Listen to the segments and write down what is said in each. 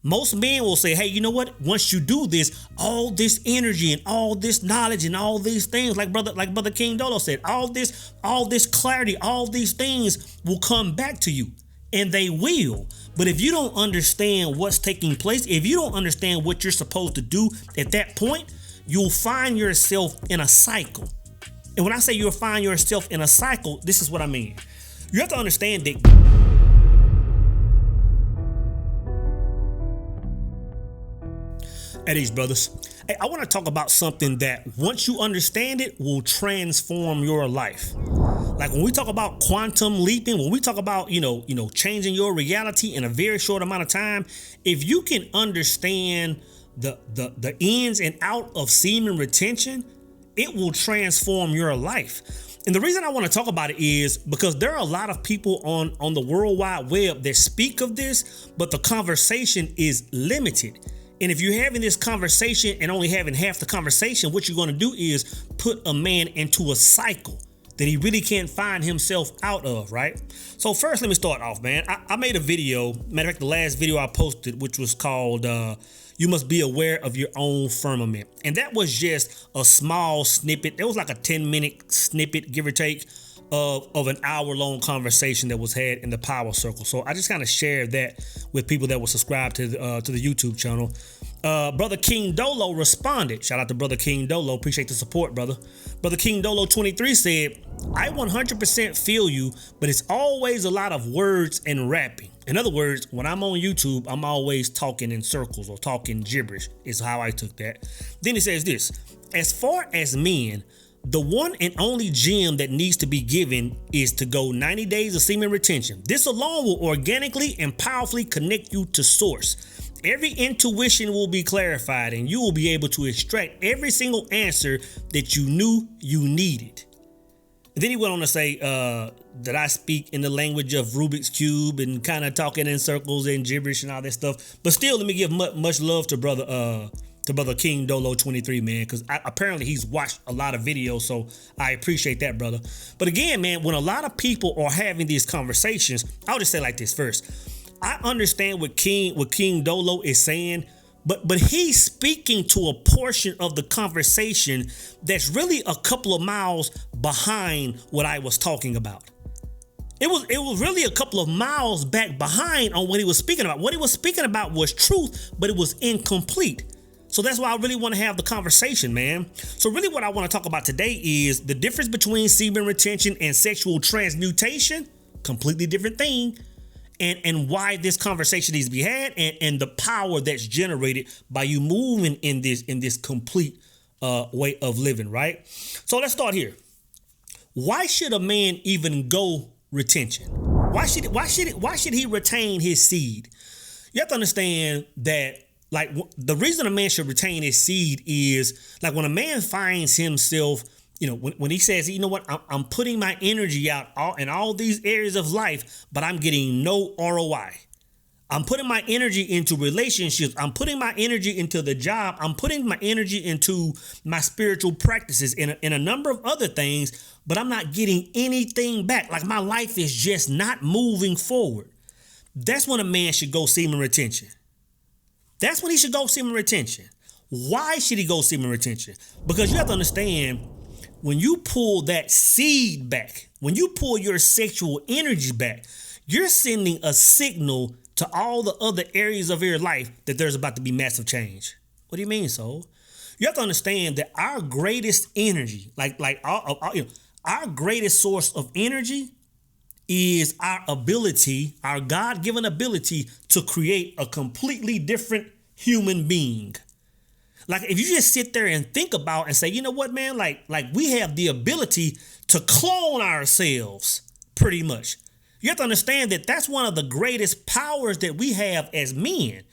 Most men will say, hey, you know what? Once you do this, all this energy and all this knowledge and all these things, like brother King Dolo said, all this clarity, all these things will come back to you. And they will. But if you don't understand what's taking place, if you don't understand what you're supposed to do at that point, you'll find yourself in a cycle. And when I say you'll find yourself in a cycle, this is what I mean. You have to understand that at these brothers, hey, I want to talk about something that once you understand it will transform your life. Like when we talk about quantum leaping, when we talk about, changing your reality in a very short amount of time, if you can understand the ins and out of semen retention, it will transform your life. And the reason I want to talk about it is because there are a lot of people on the World Wide Web that speak of this, but the conversation is limited. And if you're having this conversation and only having half the conversation, what you're going to do is put a man into a cycle that he really can't find himself out of, right? So first, let me start off, man. I made a video, matter of fact, the last video I posted, which was called You Must Be Aware of Your Own Firmament. And that was just a small snippet. It was like a 10-minute snippet, give or take, of an hour-long conversation that was had in the Power Circle. So I just kind of shared that with people that were subscribed to the YouTube channel. Brother King Dolo responded. Shout out to Brother King Dolo. Appreciate the support, brother. Brother King Dolo 23 said, I 100% feel you, but it's always a lot of words and rapping. In other words, when I'm on YouTube, I'm always talking in circles or talking gibberish is how I took that. Then he says this, as far as men, the one and only gem that needs to be given is to go 90 days of semen retention. This alone will organically and powerfully connect you to source. Every intuition will be clarified and you will be able to extract every single answer that you knew you needed. And then he went on to say that I speak in the language of Rubik's Cube and kind of talking in circles and gibberish and all that stuff. But still, let me give much love to brother King Dolo 23, man, because apparently he's watched a lot of videos, so I appreciate that, brother. But again, man, when a lot of people are having these conversations, I'll just say like this first. I understand what King Dolo is saying, but he's speaking to a portion of the conversation that's really a couple of miles behind what I was talking about. It was really a couple of miles back behind on what he was speaking about. What he was speaking about was truth, but it was incomplete. So that's why I really want to have the conversation, man. So really what I want to talk about today is the difference between semen retention and sexual transmutation, completely different thing, and why this conversation needs to be had and the power that's generated by you moving in this complete way of living, right? So let's start here. Why should a man even go retention? Why should he retain his seed? You have to understand that like the reason a man should retain his seed is like when a man finds himself, when he says, you know what, I'm putting my energy out in all these areas of life, but I'm getting no ROI. I'm putting my energy into relationships. I'm putting my energy into the job. I'm putting my energy into my spiritual practices in a number of other things, but I'm not getting anything back. Like my life is just not moving forward. That's when a man should go semen retention. That's when he should go semen retention. Why should he go semen retention? Because you have to understand, when you pull that seed back, when you pull your sexual energy back, you're sending a signal to all the other areas of your life that there's about to be massive change. What do you mean, soul? You have to understand that our greatest energy, our greatest source of energy is our ability, our God-given ability to create a completely different human being. Like if you just sit there and think about and say, you know what, man, like we have the ability to clone ourselves pretty much. You have to understand that that's one of the greatest powers that we have as men,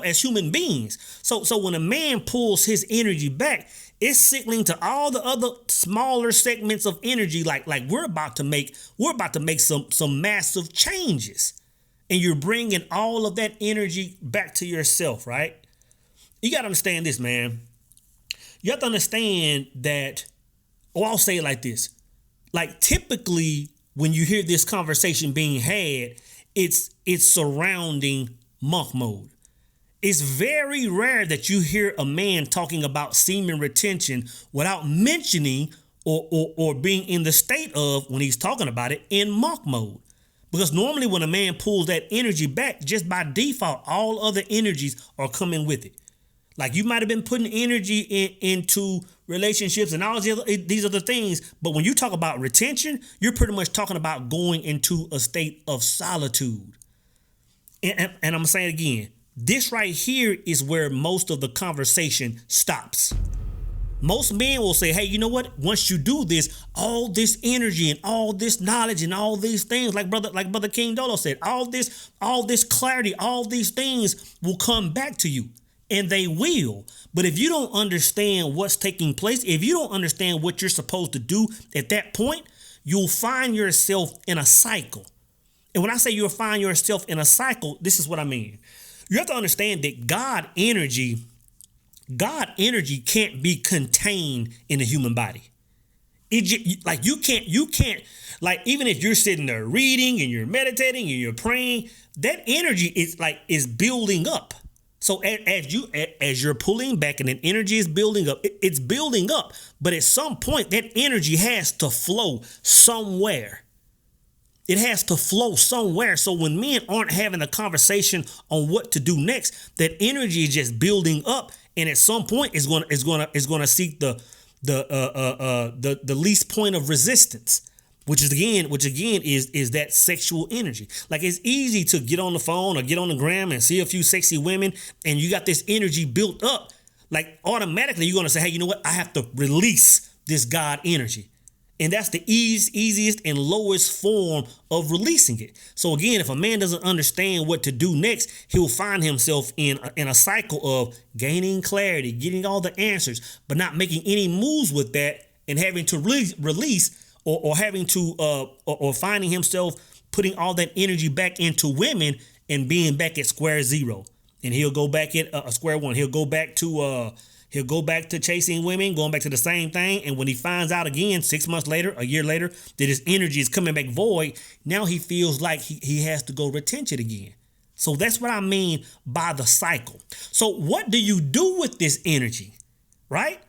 as human beings. So when a man pulls his energy back, it's signaling to all the other smaller segments of energy, like we're about to make some massive changes, and you're bringing all of that energy back to yourself, right? You got to understand this, man. You have to understand that, or I'll say it like this, like typically when you hear this conversation being had, it's surrounding monk mode. It's very rare that you hear a man talking about semen retention without mentioning or being in the state of, when he's talking about it, in monk mode. Because normally when a man pulls that energy back, just by default, all other energies are coming with it. Like you might have been putting energy into relationships and all these other things. But when you talk about retention, you're pretty much talking about going into a state of solitude. And I'm saying again, this right here is where most of the conversation stops. Most men will say, hey, you know what? Once you do this, all this energy and all this knowledge and all these things, like brother King Dolo said, all this clarity, all these things will come back to you. And they will. But if you don't understand what's taking place, if you don't understand what you're supposed to do at that point, you'll find yourself in a cycle. And when I say you'll find yourself in a cycle, this is what I mean. You have to understand that God energy can't be contained in the human body. You can't, like, even if you're sitting there reading and you're meditating and you're praying, that energy is building up. So as you're pulling back and that energy is building up, it's building up. But at some point, that energy has to flow somewhere. It has to flow somewhere. So when men aren't having a conversation on what to do next, that energy is just building up, and at some point, it's gonna seek the least point of resistance, which again is that sexual energy. Like, it's easy to get on the phone or get on the gram and see a few sexy women, and you got this energy built up. Like, automatically you're gonna say, hey, you know what? I have to release this God energy. And that's the easiest and lowest form of releasing it. So again, if a man doesn't understand what to do next, he'll find himself in a cycle of gaining clarity, getting all the answers, but not making any moves with that, and having to release or having to or finding himself putting all that energy back into women and being back at square zero. And he'll go back at square one. He'll go back to chasing women, going back to the same thing. And when he finds out again, 6 months later, a year later, that his energy is coming back void, now he feels like he has to go retention again. So that's what I mean by the cycle. So what do you do with this energy, right?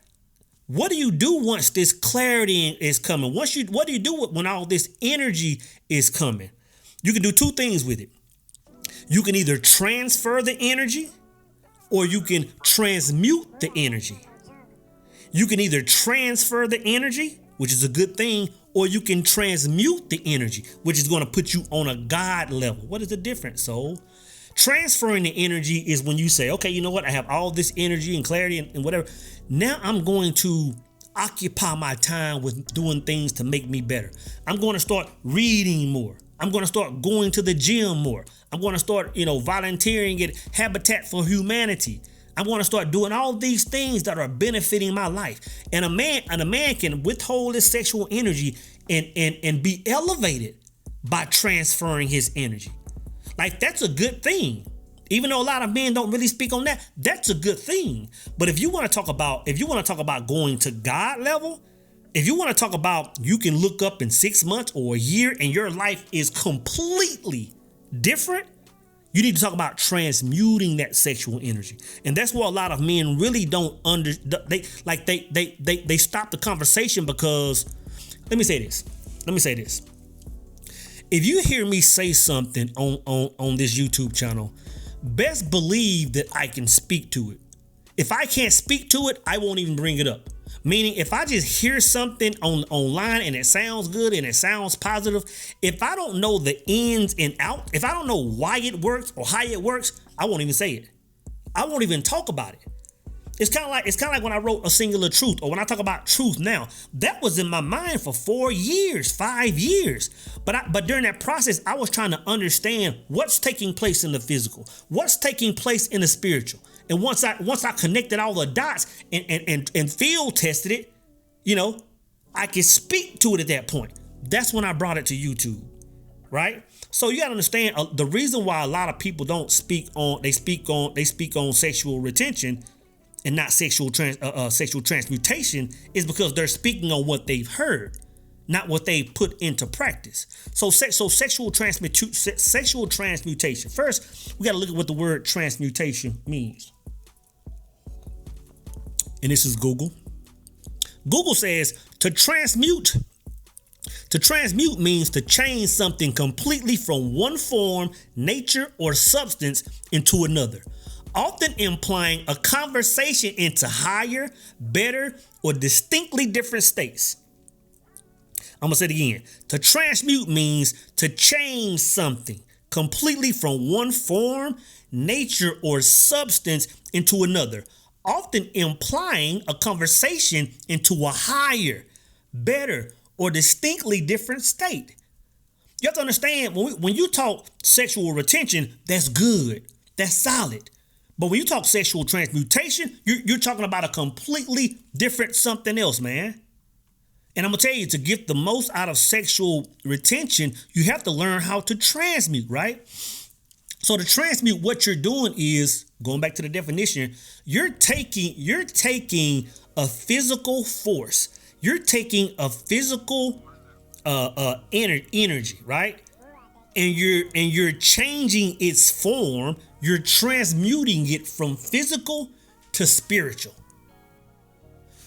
What do you do once this clarity is coming? What do you do when all this energy is coming? You can do two things with it. You can either transfer the energy, or you can transmute the energy. You can either transfer the energy, which is a good thing, or you can transmute the energy, which is going to put you on a God level. What is the difference, soul? Transferring the energy is when you say, okay, you know what? I have all this energy and clarity and whatever. Now I'm going to occupy my time with doing things to make me better. I'm going to start reading more. I'm going to start going to the gym more. I'm going to start, volunteering at Habitat for Humanity. I'm going to start doing all these things that are benefiting my life. And a man can withhold his sexual energy and be elevated by transferring his energy. Like, that's a good thing. Even though a lot of men don't really speak on that, that's a good thing. But if you want to talk about going to God level, if you want to talk about you can look up in 6 months or a year and your life is completely different, you need to talk about transmuting that sexual energy. And that's where a lot of men really don't they stop the conversation because, let me say this. If you hear me say something on this YouTube channel, best believe that I can speak to it. If I can't speak to it, I won't even bring it up. Meaning, if I just hear something online and it sounds good and it sounds positive, if I don't know the ins and outs, if I don't know why it works or how it works, I won't even say it. I won't even talk about it. It's kind of like when I wrote A Singular Truth, or when I talk about truth now, that was in my mind for 4 years, 5 years. But during that process, I was trying to understand what's taking place in the physical, what's taking place in the spiritual. And once I connected all the dots and field tested it, I could speak to it at that point. That's when I brought it to YouTube, right? So you gotta understand the reason why a lot of people don't speak on sexual retention and not sexual transmutation is because they're speaking on what they've heard. not what they put into practice. So sexual transmutation. First, we got to look at what the word transmutation means. And this is Google. Google says to transmute. To transmute means to change something completely from one form, nature, or substance into another, often implying a conversation into higher, better, or distinctly different states. I'm going to say it again. To transmute means to change something completely from one form, nature, or substance into another, often implying a conversation into a higher, better, or distinctly different state. You have to understand, when you talk sexual retention, that's good. That's solid. But when you talk sexual transmutation, you're talking about a completely different something else, man. And I'm going to tell you, to get the most out of sexual retention, you have to learn how to transmute, right? So to transmute, what you're doing is, going back to the definition, you're taking a physical force. You're taking a physical energy, right? And you're changing its form. You're transmuting it from physical to spiritual.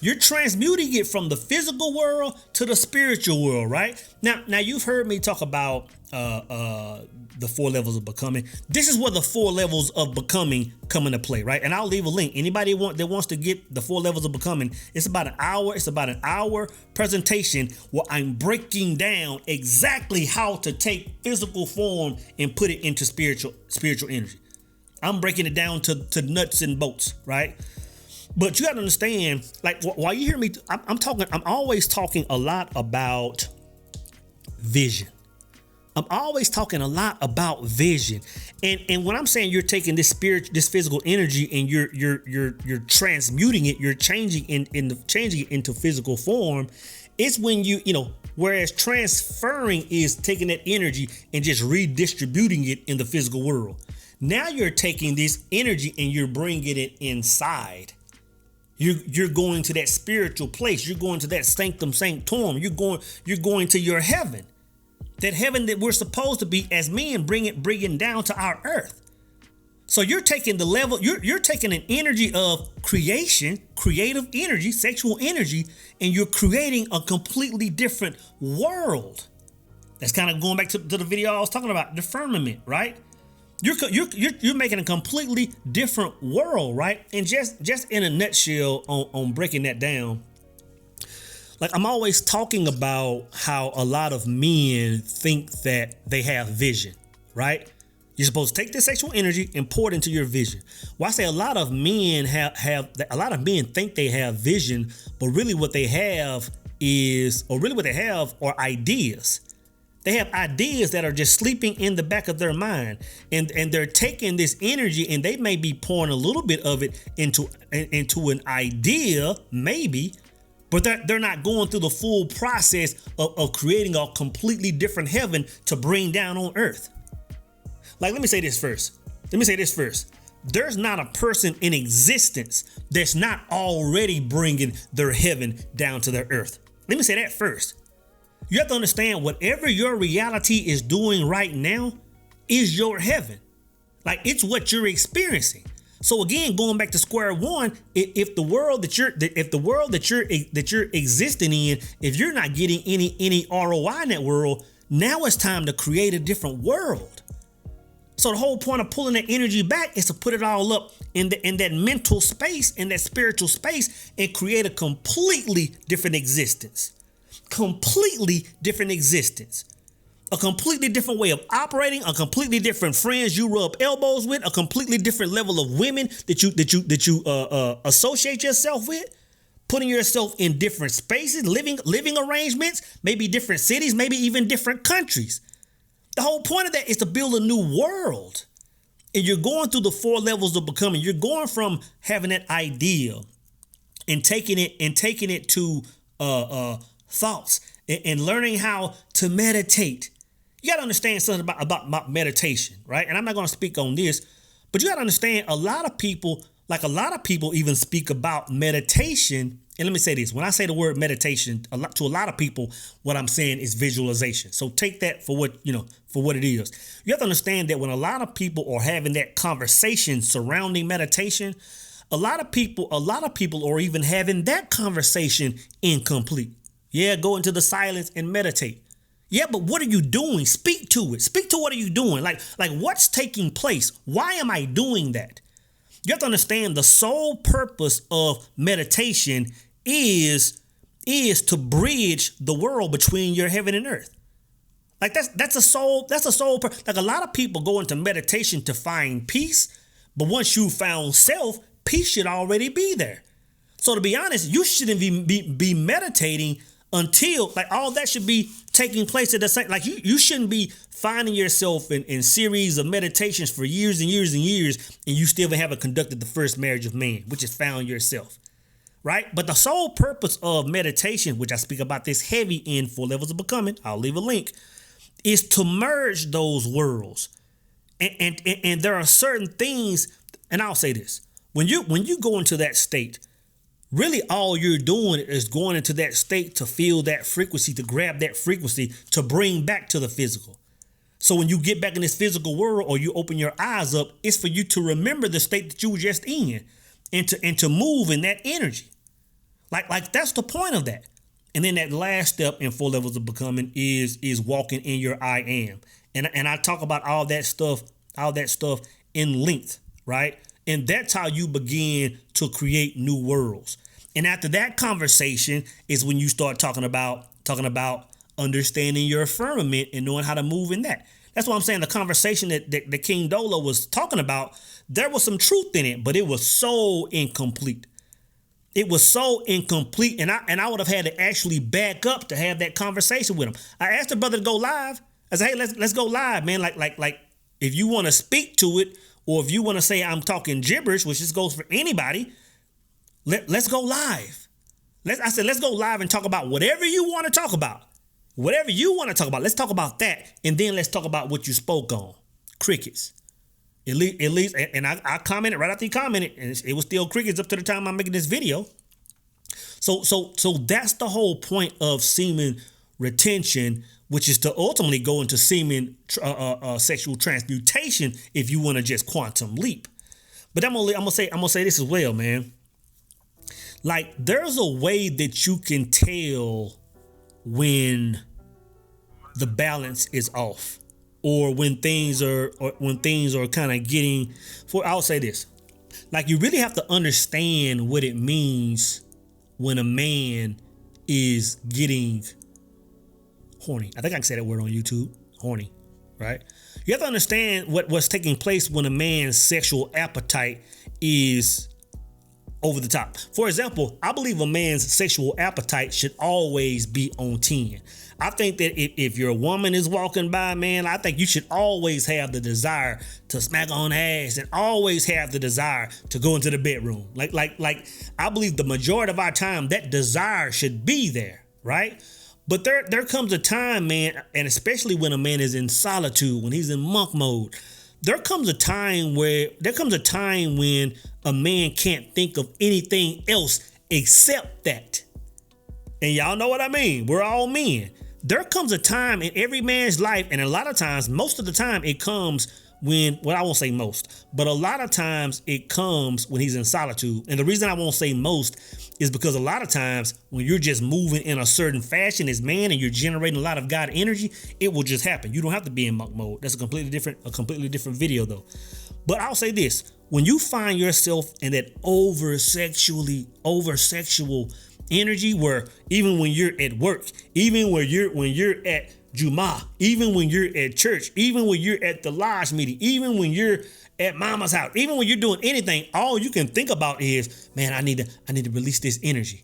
You're transmuting it from the physical world to the spiritual world, right? Now you've heard me talk about the 4 levels of becoming. This is where the 4 levels of becoming come into play, right? And I'll leave a link. Anybody that wants to get the 4 levels of becoming, it's about an hour. It's about an hour presentation where I'm breaking down exactly how to take physical form and put it into spiritual energy. I'm breaking it down to nuts and bolts, right? But you got to understand, like, while you hear me, I'm always talking a lot about vision. I'm always talking a lot about vision. And when I'm saying you're taking this physical energy and you're transmuting it, you're changing it into physical form, it's when whereas transferring is taking that energy and just redistributing it in the physical world. Now you're taking this energy and you're bringing it inside. You're going to that spiritual place. You're going to that sanctum sanctorum. You're going to your heaven. That heaven that we're supposed to be as men, bringing down to our earth. So you're taking the level, you're taking an energy of creation, creative energy, sexual energy, and you're creating a completely different world. That's kind of going back to the video I was talking about, the firmament, right? You're making a completely different world, right? And just in a nutshell on breaking that down, like, I'm always talking about how a lot of men think that they have vision, right? You're supposed to take this sexual energy and pour it into your vision. Well, I say a lot of men think they have vision, but really what they have are ideas. They have ideas that are just sleeping in the back of their mind, and they're taking this energy and they may be pouring a little bit of it into an idea, maybe, but they're not going through the full process of creating a completely different heaven to bring down on earth. Like, let me say this first. There's not a person in existence that's not already bringing their heaven down to their earth. Let me say that first. You have to understand, whatever your reality is doing right now is your heaven. Like, it's what you're experiencing. So again, going back to square one, if the world that you're existing in, if you're not getting any ROI in that world, now it's time to create a different world. So the whole point of pulling that energy back is to put it all up in that mental space, in that spiritual space, and create a completely different existence. A completely different way of operating, a completely different friends you rub elbows with, a completely different level of women that you associate yourself with, putting yourself in different spaces, living arrangements, maybe different cities, maybe even different countries. The whole point of that is to build a new world. And you're going through the 4 levels of becoming. You're going from having that idea and taking it to thoughts and learning how to meditate. You got to understand something about meditation, right? And I'm not going to speak on this, but you got to understand, a lot of people even speak about meditation And let me say this, when I say the word meditation, to a lot of people, what I'm saying is visualization. So take that for what, for what it is. You have to understand that when a lot of people are having that conversation surrounding meditation, a lot of people are even having that conversation incomplete. Yeah, go into the silence and meditate. Yeah, but what are you doing? Speak to it. Speak to what are you doing? Like what's taking place? Why am I doing that? You have to understand the sole purpose of meditation is to bridge the world between your heaven and earth. Like that's a sole like a lot of people go into meditation to find peace, but once you found self, peace should already be there. So to be honest, you shouldn't be meditating until like all that should be taking place at the same. Like you shouldn't be finding yourself in series of meditations for years and years and years, and you still haven't conducted the first marriage of man, which is found yourself, right? But the sole purpose of meditation, which I speak about this heavy in 4 Levels of Becoming, I'll leave a link, is to merge those worlds. And there are certain things, and I'll say this, when you go into that state, really all you're doing is going into that state to feel that frequency, to grab that frequency, to bring back to the physical. So when you get back in this physical world or you open your eyes up, it's for you to remember the state that you were just in and to move in that energy. Like that's the point of that. And then that last step in 4 Levels of Becoming is walking in your I am. And I talk about all that stuff in length, right? And that's how you begin to create new worlds. And after that conversation is when you start talking about understanding your firmament and knowing how to move in that. That's what I'm saying. The conversation that King Dolo was talking about, there was some truth in it, but it was so incomplete. It was so incomplete, and I would have had to actually back up to have that conversation with him. I asked the brother to go live. I said, hey, let's go live, man. Like if you want to speak to it, or if you want to say I'm talking gibberish, which just goes for anybody, let's go live. I said, let's go live and talk about whatever you want to talk about. Whatever you want to talk about, let's talk about that. And then let's talk about what you spoke on. Crickets. At least, and I commented right after he commented, and it was still crickets up to the time I'm making this video. So that's the whole point of semen retention, which is to ultimately go into semen sexual transmutation if you want to just quantum leap. But I'm gonna say this as well, man. Like there's a way that you can tell when the balance is off, or when things are kind of getting. I'll say this, like you really have to understand what it means when a man is getting horny. I think I can say that word on YouTube. Horny, right? You have to understand what's taking place when a man's sexual appetite is over the top. For example, I believe a man's sexual appetite should always be on 10. I think that if your woman is walking by, man, I think you should always have the desire to smack on ass and always have the desire to go into the bedroom. Like I believe the majority of our time that desire should be there, right? But there comes a time, man, and especially when a man is in solitude, when he's in monk mode, there comes a time when a man can't think of anything else except that. And y'all know what I mean. We're all men. There comes a time in every man's life, and a lot of times, most of the time, it comes when, well, I won't say most, but a lot of times it comes when he's in solitude. And the reason I won't say most is because a lot of times when you're just moving in a certain fashion as man and you're generating a lot of God energy, it will just happen. You don't have to be in monk mode. That's a completely different video though. But I'll say this, when you find yourself in that over sexual energy, where even when you're at work, even when you're at Juma, even when you're at church, even when you're at the lodge meeting, even when you're at mama's house, even when you're doing anything, all you can think about is, man, I need to release this energy.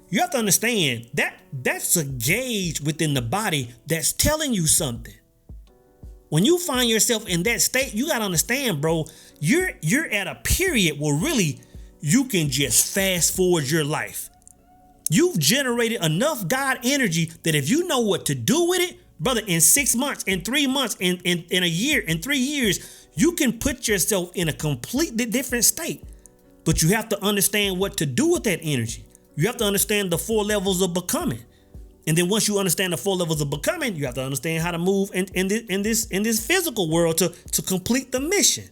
You have to understand that that's a gauge within the body that's telling you something. When you find yourself in that state, you got to understand, bro, you're at a period where really you can just fast forward your life. You've generated enough God energy that if you know what to do with it, brother, in 6 months, in 3 months, in a year, in 3 years, you can put yourself in a completely different state. But you have to understand what to do with that energy. You have to understand the 4 levels of becoming. And then once you understand the 4 levels of becoming, you have to understand how to move in this physical world to complete the mission.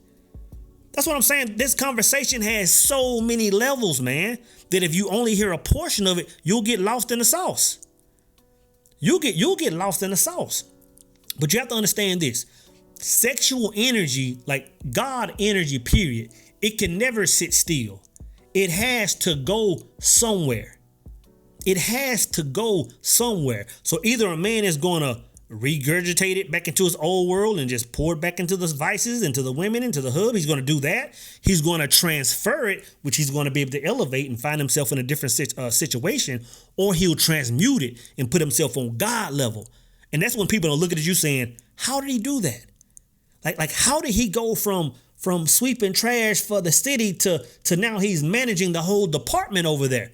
That's what I'm saying. This conversation has so many levels, man, that if you only hear a portion of it, you'll get lost in the sauce. You'll get lost in the sauce. But you have to understand this. Sexual energy, like God energy, period, it can never sit still. It has to go somewhere. It has to go somewhere. So either a man is going to regurgitate it back into his old world and just pour it back into the vices, into the women, into the hub. He's going to do that. He's going to transfer it, which he's going to be able to elevate and find himself in a different situation, or he'll transmute it and put himself on God level. And that's when people are looking at you saying, how did he do that? Like how did he go from sweeping trash for the city to now he's managing the whole department over there?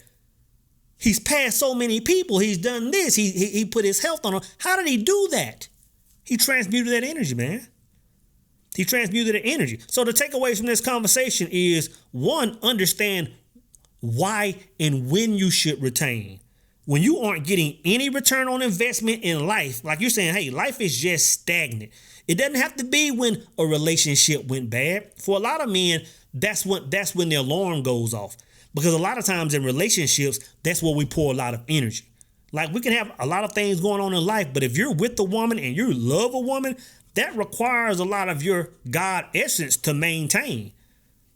He's passed so many people. He's done this. He put his health on. How did he do that? He transmuted that energy, man. He transmuted the energy. So the takeaways from this conversation is, 1, understand why and when you should retain. When you aren't getting any return on investment in life, like you're saying, hey, life is just stagnant. It doesn't have to be when a relationship went bad. For a lot of men, that's when the alarm goes off. Because a lot of times in relationships, that's where we pour a lot of energy. Like, we can have a lot of things going on in life, but if you're with a woman and you love a woman, that requires a lot of your God essence to maintain.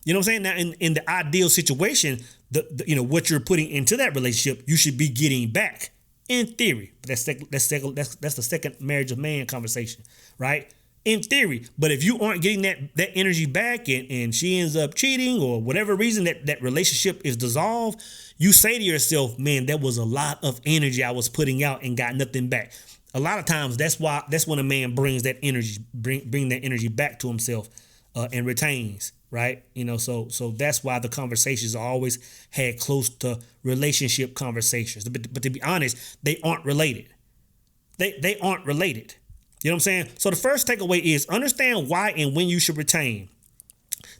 You know what I'm saying? Now, in the ideal situation, what you're putting into that relationship, you should be getting back, in theory. But that's the second marriage of man conversation, right? In theory. But if you aren't getting that energy back and she ends up cheating or whatever reason that relationship is dissolved, you say to yourself, man, that was a lot of energy I was putting out and got nothing back. A lot of times that's when a man brings that energy, bring that energy back to himself and retains, right? So that's why the conversations are always had close to relationship conversations. But to be honest, they aren't related. They aren't related. You know what I'm saying? So the first takeaway is understand why and when you should retain.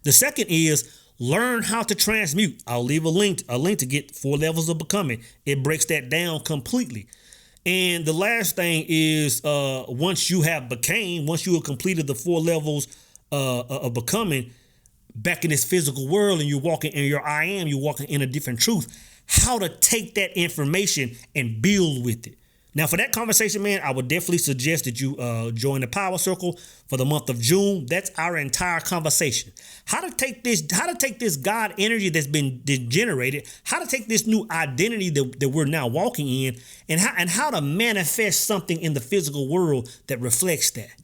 The second is learn how to transmute. I'll leave a link to get 4 levels of becoming. It breaks that down completely. And the last thing is once you have completed the 4 levels of becoming back in this physical world and you're walking in your I am, you're walking in a different truth, how to take that information and build with it. Now, for that conversation, man, I would definitely suggest that you join the Power Circle for the month of June. That's our entire conversation. How to take this God energy that's been generated, how to take this new identity that we're now walking in, and how to manifest something in the physical world that reflects that.